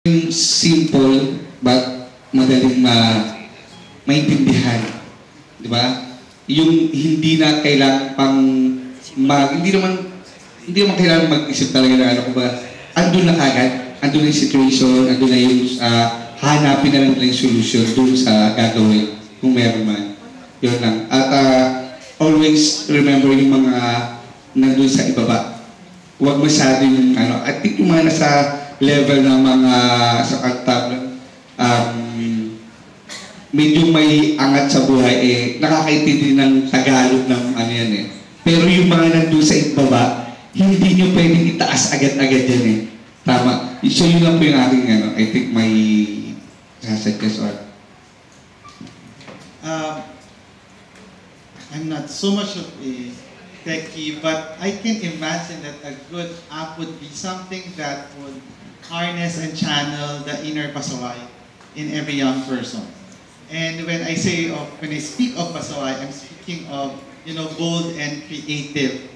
Yung simple but madaling maintindihan, di ba? Yung hindi na kailangan pang hindi naman kailangan mag-isip talaga na ano ko ba, andun na kagad, andun na yung situation, andun na yung hanapin na lang nila yung solution dun sa gagawin kung meron man. Yun lang. At always remember yung mga nandun sa ibaba. Huwag masyado yung ano, I think yung mga nasa level ng mga sa kanta, medyo may angat sa buhay nakakaintindi ng Tagalog ng ano yan Pero yung mga nandun sa ibaba, hindi nyo pwedeng itaas agad-agad yan Tama. So yun lang po yung aking ano, I think may sasuggest or I'm not so much of a techie, but I can imagine that a good app would be something that would harness and channel the inner pasaway in every young person. And when I speak of pasaway, I'm speaking of bold and creative,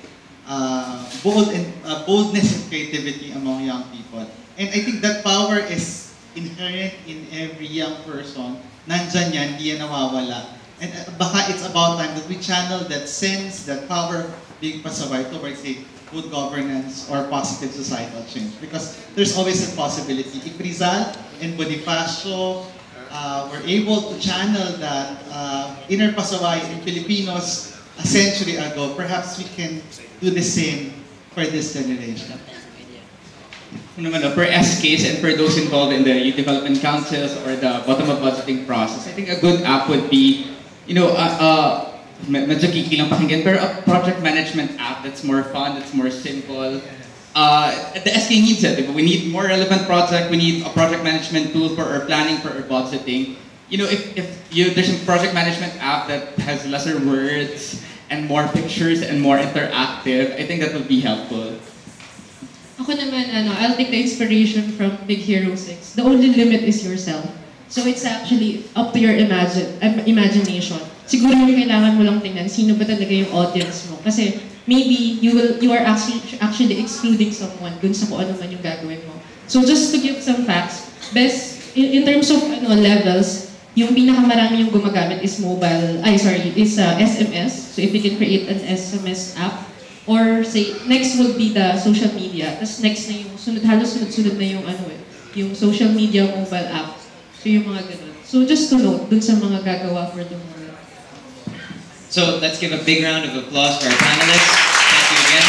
boldness and creativity among young people. And I think that power is inherent in every young person. Nandyan yan, di yan nawawala. And baka it's about time that we channel that sense, that power being pasaway towards a good governance or positive societal change. Because there's always a possibility. If Rizal and Bonifacio were able to channel that inner pasaway in Filipinos a century ago, perhaps we can do the same for this generation. Per SKs and for those involved in the youth development councils or the bottom-up budgeting process, I think a good app would be, medyo kikilang pakinggan, pero a project management app that's more fun, that's more simple. The SK needs it. We need more relevant project. We need a project management tool for our planning, for our budgeting. If there's a project management app that has lesser words and more pictures and more interactive, I think that would be helpful. Ako naman, I'll take the inspiration from Big Hero 6. The only limit is yourself. So it's actually up to your imagination. Siguro yung kailangan mo lang tingnan, sino ba talaga yung audience mo. Kasi maybe you are actually excluding someone dun sa kung ano man yung gagawin mo. So just to give some facts, best, in terms of levels, yung pinakamarami yung gumagamit is SMS. So if you can create an SMS app, or say, next will be the social media. Tapos next na yung halos sunod-sunod na yung yung social media mobile app. So yung mga ganun. So just to note, dun sa mga gagawa for tomorrow. So let's give a big round of applause for our panelists. Thank you again.